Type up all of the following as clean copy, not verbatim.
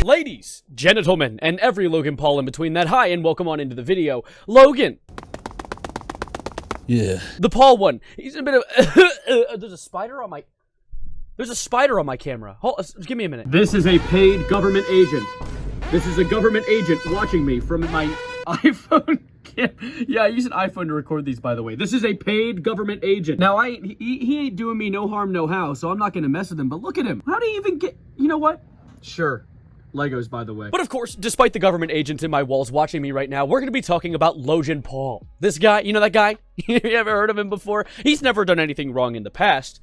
Ladies, gentlemen, and every Logan Paul in between that, hi, and welcome on into the video. Logan! Yeah. The Paul one. He's a bit of... There's a spider on my... There's a spider on my camera. Hold, give me a minute. This is a paid government agent. This is a government agent watching me from my iPhone. Yeah, I use an iPhone to record these, by the way. This is a paid government agent. Now, he ain't doing me no harm, no how, so I'm not gonna mess with him, but look at him. How do you even get... You know what? Sure. Legos, by the way. But of course, despite the government agents in my walls watching me right now, we're going to be talking about Logan Paul. This guy, you know that guy? You ever heard of him before? He's never done anything wrong in the past.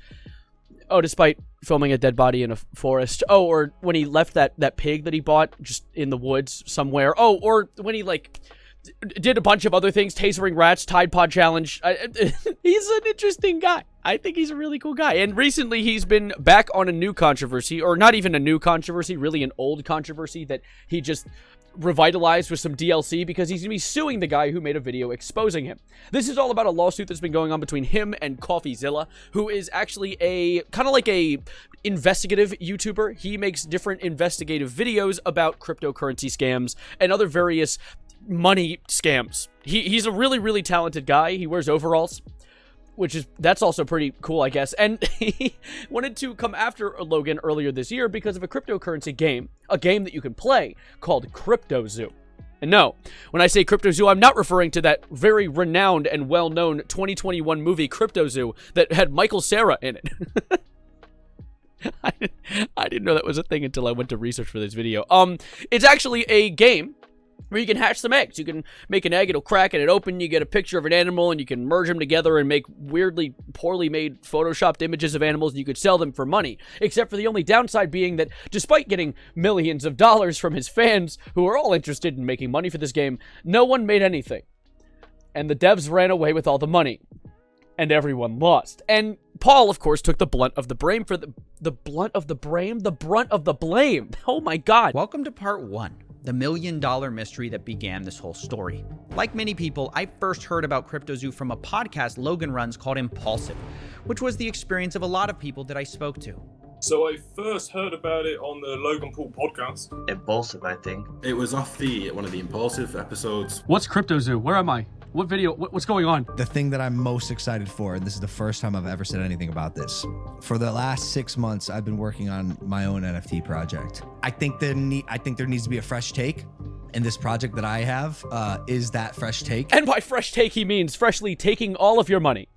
Oh, despite filming a dead body in a forest. Oh, or when he left that pig that he bought just in the woods somewhere. Oh, or when he, like, did a bunch of other things, tasering rats, Tide Pod Challenge. He's an interesting guy. I think he's a really cool guy. And recently he's been back on a new controversy, or not even a new controversy, really an old controversy that he just revitalized with some DLC because he's going to be suing the guy who made a video exposing him. This is all about a lawsuit that's been going on between him and Coffeezilla, who is actually a kind of like a investigative YouTuber. He makes different investigative videos about cryptocurrency scams and other various money scams. He's a really, really talented guy. He wears overalls, that's also pretty cool, I guess. And he wanted to come after Logan earlier this year because of a cryptocurrency game, a game that you can play called Cryptozoo. And no, when I say Cryptozoo, I'm not referring to that very renowned and well-known 2021 movie Cryptozoo that had Michael Cera in it. I didn't know that was a thing until I went to research for this video. It's actually a game where you can hatch some eggs. You can make an egg, it'll crack, and it open, you get a picture of an animal, and you can merge them together and make weirdly, poorly made photoshopped images of animals, and you could sell them for money. Except for the only downside being that, despite getting millions of dollars from his fans, who are all interested in making money for this game, no one made anything. And the devs ran away with all the money. And everyone lost. And Paul, of course, took the blunt of the blame for the brunt of the blame. Oh my god. Welcome to part 1. The $1 million mystery that began this whole story. Like many people, I first heard about Cryptozoo from a podcast Logan runs called Impulsive, which was the experience of a lot of people that I spoke to. So I first heard about it on the Logan Paul podcast. Impulsive, I think. It was off one of the Impulsive episodes. What's Cryptozoo? Where am I? What video? What's going on? The thing that I'm most excited for, and this is the first time I've ever said anything about this. For the last 6 months, I've been working on my own NFT project. I think there needs to be a fresh take, and this project that I have is that fresh take. And by fresh take, he means freshly taking all of your money.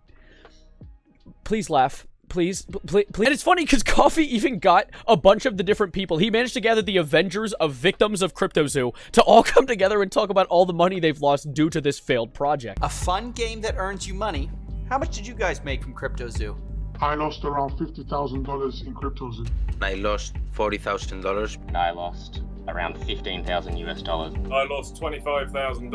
Please laugh. Please. And it's funny because Coffee even got a bunch of the different people. He managed to gather the Avengers of victims of Cryptozoo to all come together and talk about all the money they've lost due to this failed project. A fun game that earns you money. How much did you guys make from Cryptozoo? I lost around $50,000 in Cryptozoo. I lost $40,000. I lost around 15,000 US dollars. I lost $25,000.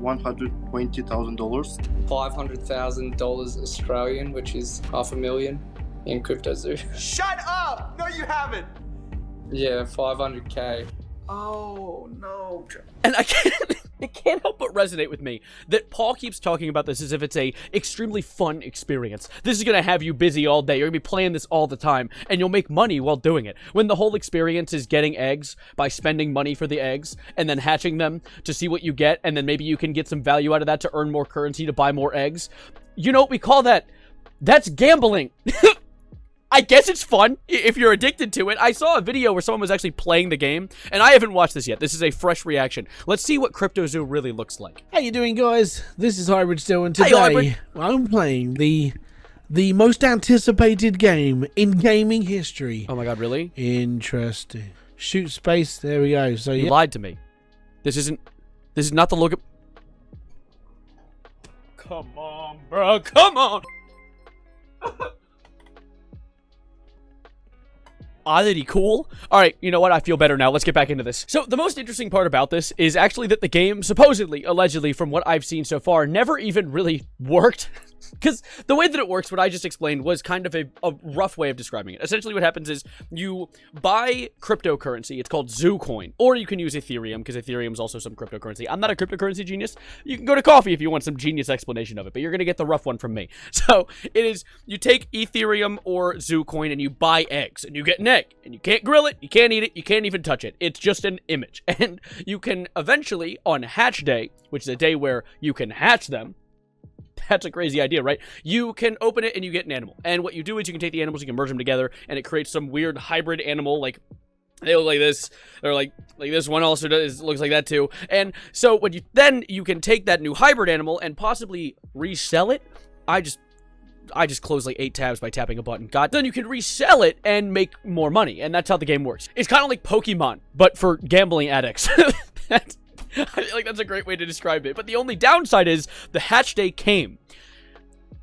$120,000. $500,000 Australian, which is $500,000 in Cryptozoo. Shut up! No, you haven't! Yeah, 500K. Oh, no. And it can't help but resonate with me that Paul keeps talking about this as if it's a extremely fun experience. This is going to have you busy all day. You're going to be playing this all the time, and you'll make money while doing it. When the whole experience is getting eggs by spending money for the eggs and then hatching them to see what you get, and then maybe you can get some value out of that to earn more currency to buy more eggs. You know what we call that? That's gambling. I guess it's fun if you're addicted to it. I saw a video where someone was actually playing the game, and I haven't watched this yet. This is a fresh reaction. Let's see what Cryptozoo really looks like. How you doing, guys? This is Hybrid Still, and today Hybrid. I'm playing the most anticipated game in gaming history. Oh my god, really? Interesting. Shoot space. There we go. So You lied to me. This is not the Logan. Come on, bro. Come on. Oddity cool. Alright, you know what? I feel better now. Let's get back into this. So, the most interesting part about this is actually that the game, supposedly, allegedly, from what I've seen so far, never even really worked. Because the way that it works, what I just explained, was kind of a rough way of describing it. Essentially what happens is you buy cryptocurrency. It's called Zoo Coin. Or you can use Ethereum, because Ethereum is also some cryptocurrency. I'm not a cryptocurrency genius. You can go to Coffee if you want some genius explanation of it, but you're going to get the rough one from me. So it is, you take Ethereum or Zoo Coin and you buy eggs, and you get an egg, and you can't grill it, you can't eat it, you can't even touch it. It's just an image. And you can eventually, on hatch day, which is a day where you can hatch them. That's a crazy idea, right? You can open it and you get an animal. And what you do is you can take the animals, you can merge them together, and it creates some weird hybrid animal. Like, they look like this. They're like this one also looks like that too. And so when you can take that new hybrid animal and possibly resell it. I just closed like 8 tabs by tapping a button. God, then you can resell it and make more money. And that's how the game works. It's kind of like Pokemon, but for gambling addicts. I feel like that's a great way to describe it. But the only downside is the hatch day came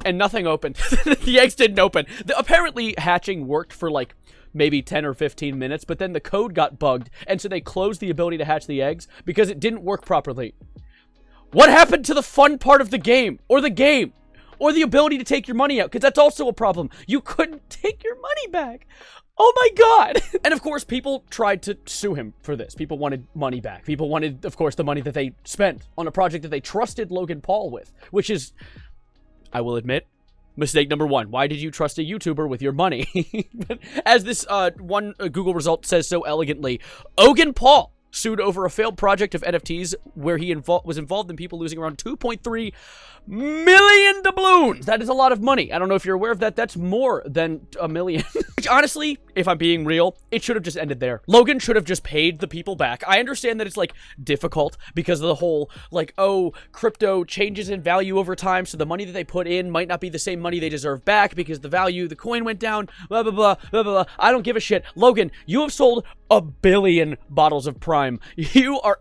and nothing opened. The eggs didn't open. Apparently hatching worked for like maybe 10 or 15 minutes, but then the code got bugged, and so they closed the ability to hatch the eggs because it didn't work properly. What happened to the fun part of the game? Or the ability to take your money out? Because that's also a problem. You couldn't take your money back. Oh my god! And of course, people tried to sue him for this. People wanted money back. People wanted, of course, the money that they spent on a project that they trusted Logan Paul with, which is, I will admit, mistake number one. Why did you trust a YouTuber with your money? As this one Google result says so elegantly, Logan Paul sued over a failed project of NFTs where he was involved in people losing around 2.3 million doubloons. That is a lot of money. I don't know if you're aware of that. That's more than a million. Which honestly, if I'm being real, it should have just ended there. Logan should have just paid the people back. I understand that it's like difficult because of the whole like, oh, crypto changes in value over time, so the money that they put in might not be the same money they deserve back because the value, the coin went down, blah, blah, blah, blah, blah, blah. I don't give a shit. Logan, you have sold 1 billion bottles of Prime. You are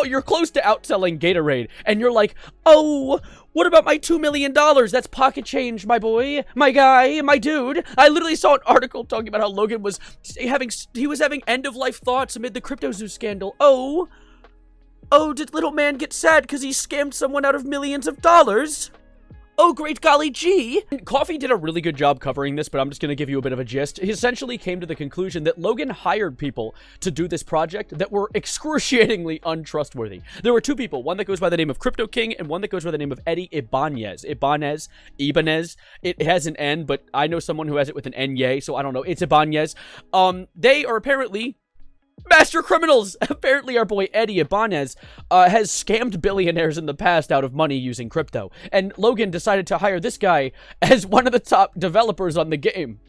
you're close to outselling Gatorade, and you're like, oh, what about my $2 million? That's pocket change, my boy, my guy, my dude. I literally saw an article talking about how Logan was having end-of-life thoughts amid the Cryptozoo scandal. Oh, did little man get sad because he scammed someone out of millions of dollars? Oh, great golly gee. Coffee did a really good job covering this, but I'm just going to give you a bit of a gist. He essentially came to the conclusion that Logan hired people to do this project that were excruciatingly untrustworthy. There were 2 people, one that goes by the name of Crypto King and one that goes by the name of Eddie Ibanez. Ibanez. It has an N, but I know someone who has it with an N-yay, so I don't know. It's Ibanez. They are apparently master criminals. Apparently our boy Eddie Ibanez has scammed billionaires in the past out of money using crypto. And Logan decided to hire this guy as one of the top developers on the game,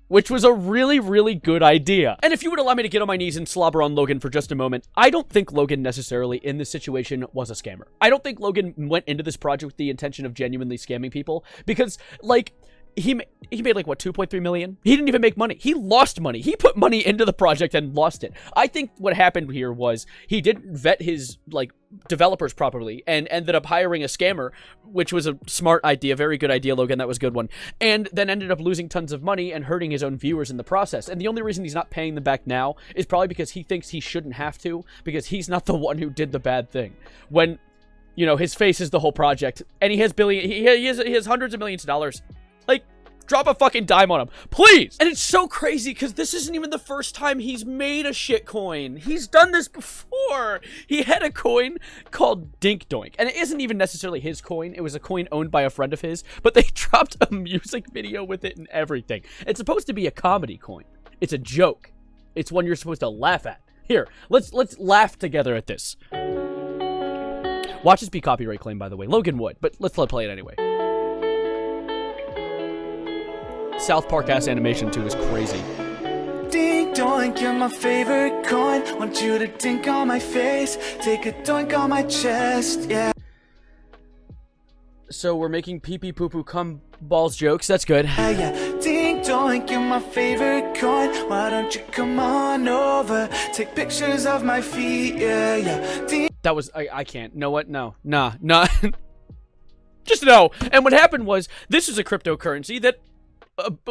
which was a really, really good idea. And if you would allow me to get on my knees and slobber on Logan for just a moment, I don't think Logan necessarily in this situation was a scammer. I don't think Logan went into this project with the intention of genuinely scamming people because, like, he made like, what, 2.3 million? He didn't even make money. He lost money. He put money into the project and lost it. I think what happened here was he didn't vet his, like, developers properly and ended up hiring a scammer, which was a smart idea. Very good idea, Logan. That was a good one. And then ended up losing tons of money and hurting his own viewers in the process. And the only reason he's not paying them back now is probably because he thinks he shouldn't have to, because he's not the one who did the bad thing. When, you know, his face is the whole project, and he has he has hundreds of millions of dollars. Like, drop a fucking dime on him, please. And it's so crazy because this isn't even the first time he's made a shit coin. He's done this before. He had a coin called Dink Doink, and it isn't even necessarily his coin. It was a coin owned by a friend of his, but they dropped a music video with it and everything. It's supposed to be a comedy coin. It's a joke. It's one you're supposed to laugh at. Here, let's laugh together at this. Watch this be copyright claim, by the way. Logan would, but let's play it anyway. South Park ass animation too is crazy. Dink doink, you're my favorite coin. Want you to dink on my face, take a doink on my chest, yeah. So we're making pee pee poo poo cum balls jokes. That's good. Yeah. Dink doink, you're my favorite coin. Why don't you come on over? Take pictures of my feet, yeah. Dink. That was I can't. Know what? No. Nah. Just no. And what happened was this is a cryptocurrency that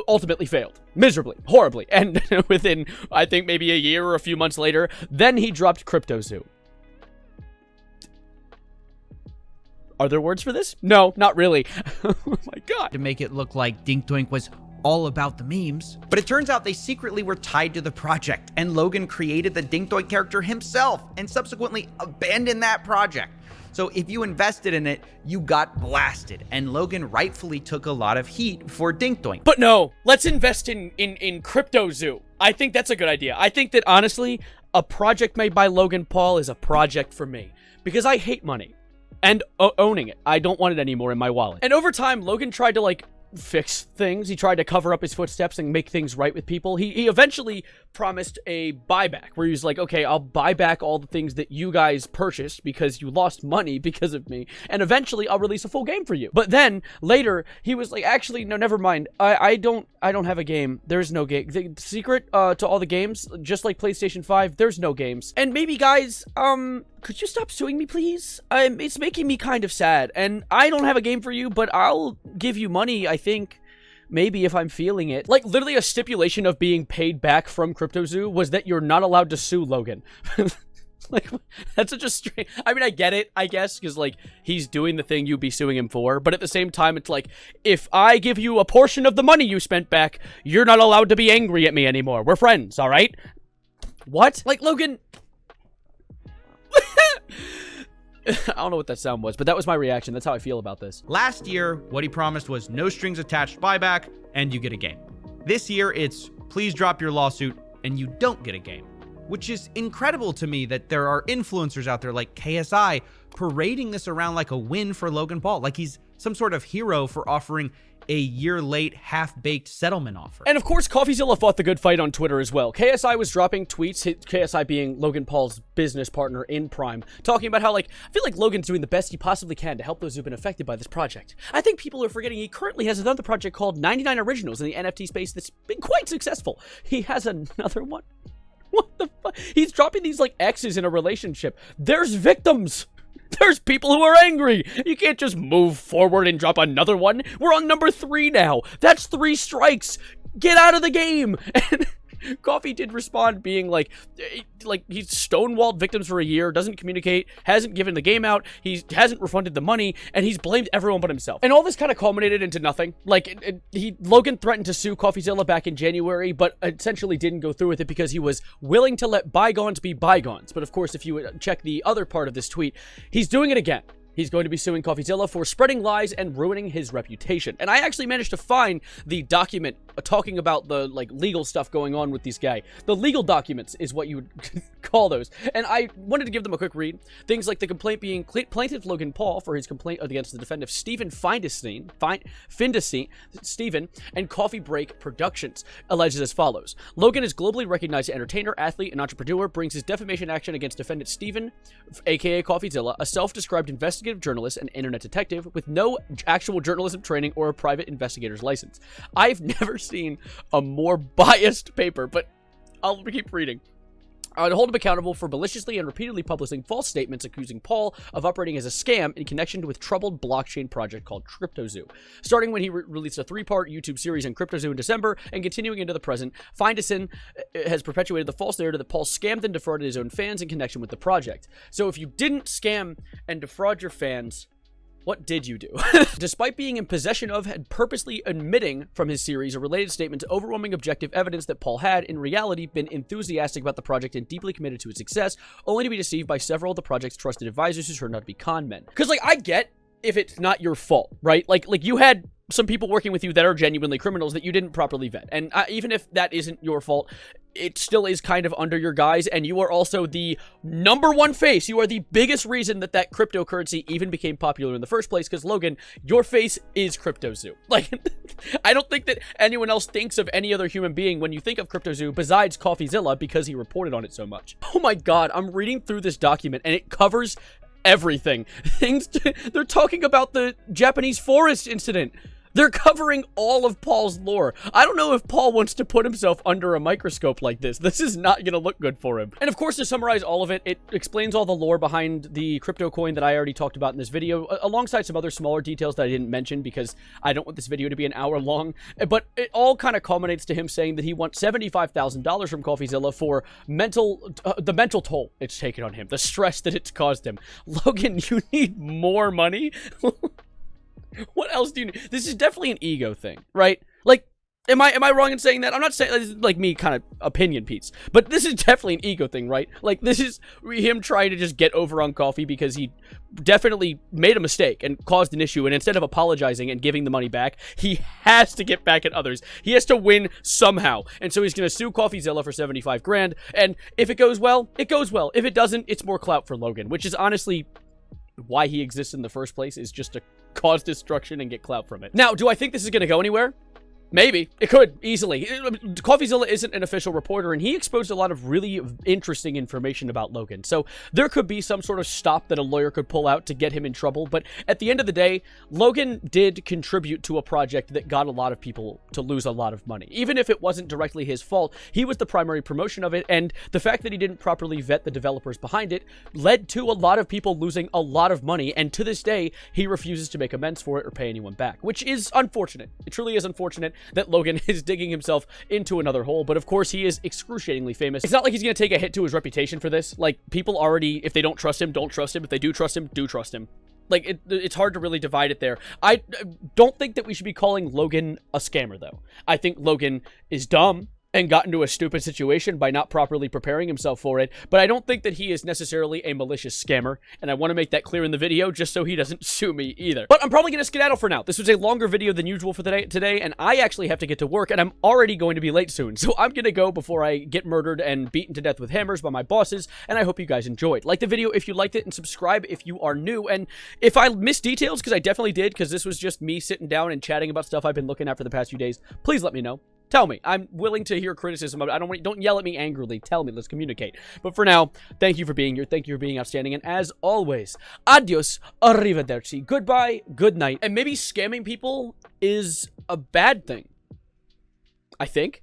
ultimately failed miserably, horribly, and within, I think, maybe a year or a few months later, then he dropped Cryptozoo. Are there words for this? No, not really. Oh my god. To make it look like Dink Doink was all about the memes. But it turns out they secretly were tied to the project, and Logan created the Dink Doink character himself and subsequently abandoned that project. So if you invested in it, you got blasted, and Logan rightfully took a lot of heat for Dink Doink. But no, let's invest in Cryptozoo. I think that's a good idea. I think that honestly, a project made by Logan Paul is a project for me, because I hate money and owning it. I don't want it anymore in my wallet. And over time, Logan tried to like fix things. He tried to cover up his footsteps and make things right with people. He eventually promised a buyback where he was like, okay, I'll buy back all the things that you guys purchased because you lost money because of me, and eventually I'll release a full game for you. But then later he was like, actually, no, never mind. I don't have a game. There's no game. The secret to all the games, just like PlayStation 5, there's no games. And maybe guys, could you stop suing me, please? It's making me kind of sad, and I don't have a game for you, but I'll give you money, I think. Maybe if I'm feeling it. Like, literally a stipulation of being paid back from Cryptozoo was that you're not allowed to sue Logan. Like, that's such a strange... I mean, I get it, I guess, because, like, he's doing the thing you'd be suing him for, but at the same time, it's like, if I give you a portion of the money you spent back, you're not allowed to be angry at me anymore. We're friends, all right? What? Like, Logan... I don't know what that sound was, but that was my reaction. That's how I feel about this. Last year, what he promised was no strings attached buyback, and you get a game. This year, it's please drop your lawsuit, and you don't get a game. Which is incredible to me that there are influencers out there like KSI parading this around like a win for Logan Paul, like he's some sort of hero for offering a year-late, half-baked settlement offer. And of course, Coffeezilla fought the good fight on Twitter as well. KSI was dropping tweets, KSI being Logan Paul's business partner in Prime, talking about how, like, I feel like Logan's doing the best he possibly can to help those who've been affected by this project. I think people are forgetting he currently has another project called 99 Originals in the NFT space that's been quite successful. He has another one. What the fuck? He's dropping these, like, exes in a relationship. There's victims. There's people who are angry. You can't just move forward and drop another one. We're on number 3 now. That's 3 strikes. Get out of the game. And Coffee did respond being like he's stonewalled victims for a year, doesn't communicate, hasn't given the game out, he hasn't refunded the money, and he's blamed everyone but himself. And all this kind of culminated into nothing. Like, Logan threatened to sue Coffeezilla back in January, but essentially didn't go through with it because he was willing to let bygones be bygones. But of course, if you check the other part of this tweet, he's doing it again. He's going to be suing Coffeezilla for spreading lies and ruining his reputation. And I actually managed to find the document talking about the, like, legal stuff going on with this guy. The legal documents is what you would call those. And I wanted to give them a quick read. Things like the complaint being plaintiff Logan Paul for his complaint against the defendant Stephen Findestein, and Coffee Break Productions alleges as follows. Logan is globally recognized entertainer, athlete, and entrepreneur, brings his defamation action against defendant Stephen, aka Coffeezilla, a self-described investigative journalist and internet detective with no actual journalism training or a private investigator's license. I've never seen a more biased paper, but I'll keep reading. I would hold him accountable for maliciously and repeatedly publishing false statements accusing Paul of operating as a scam in connection with troubled blockchain project called Cryptozoo. Starting when he released a 3-part YouTube series on Cryptozoo in December and continuing into the present, Findestein has perpetuated the false narrative that Paul scammed and defrauded his own fans in connection with the project. So if you didn't scam and defraud your fans, what did you do? Despite being in possession of and purposely omitting from his series a related statement to overwhelming objective evidence that Paul had, in reality, been enthusiastic about the project and deeply committed to its success, only to be deceived by several of the project's trusted advisors who turned out to be con men. Because, like, I get if it's not your fault, right? Like you had some people working with you that are genuinely criminals that you didn't properly vet. And even if that isn't your fault, it still is kind of under your guise, and you are also the #1 face. You are the biggest reason that cryptocurrency even became popular in the first place, because, Logan, your face is Cryptozoo. Like, I don't think that anyone else thinks of any other human being when you think of Cryptozoo besides Coffeezilla because he reported on it so much. Oh my god, I'm reading through this document, and it covers everything. They're talking about the Japanese forest incident. They're covering all of Paul's lore. I don't know if Paul wants to put himself under a microscope like this. This is not going to look good for him. And of course, to summarize all of it, it explains all the lore behind the crypto coin that I already talked about in this video, alongside some other smaller details that I didn't mention because I don't want this video to be an hour long. But it all kind of culminates to him saying that he wants $75,000 from Coffeezilla for the mental toll it's taken on him, the stress that it's caused him. Logan, you need more money? What else do you need? This is definitely an ego thing, right? Like, am I wrong in saying that? I'm not saying this is like me kind of opinion piece, but this is definitely an ego thing, right? Like, this is him trying to just get over on Coffee because he definitely made a mistake and caused an issue, and instead of apologizing and giving the money back, he has to get back at others. He has to win somehow, and so he's going to sue Coffeezilla for 75 grand, and if it goes well, it goes well. If it doesn't, it's more clout for Logan, which is honestly why he exists in the first place, is just to cause destruction and get clout from it. Now, do I think this is going to go anywhere? Maybe. It could, easily. Coffeezilla isn't an official reporter, and he exposed a lot of really interesting information about Logan. So there could be some sort of stop that a lawyer could pull out to get him in trouble. But at the end of the day, Logan did contribute to a project that got a lot of people to lose a lot of money. Even if it wasn't directly his fault, he was the primary promotion of it, and the fact that he didn't properly vet the developers behind it led to a lot of people losing a lot of money, and to this day, he refuses to make amends for it or pay anyone back, which is unfortunate. It truly is unfortunate that Logan is digging himself into another hole, but of course he is excruciatingly famous. It's not like he's going to take a hit to his reputation for this. Like, people already, if they don't trust him, don't trust him. If they do trust him, do trust him. Like, it's hard to really divide it there. I don't think that we should be calling Logan a scammer, though. I think Logan is dumb and got into a stupid situation by not properly preparing himself for it, but I don't think that he is necessarily a malicious scammer, and I want to make that clear in the video just so he doesn't sue me either. But I'm probably going to skedaddle for now. This was a longer video than usual for today, and I actually have to get to work, and I'm already going to be late soon, so I'm going to go before I get murdered and beaten to death with hammers by my bosses, and I hope you guys enjoyed. Like the video if you liked it, and subscribe if you are new, and if I missed details, because I definitely did, because this was just me sitting down and chatting about stuff I've been looking at for the past few days, please let me know. Tell me. I'm willing to hear criticism. Don't yell at me angrily. Tell me. Let's communicate. But for now, thank you for being here. Thank you for being outstanding. And as always, adios, arrivederci, goodbye, good night. And maybe scamming people is a bad thing. I think.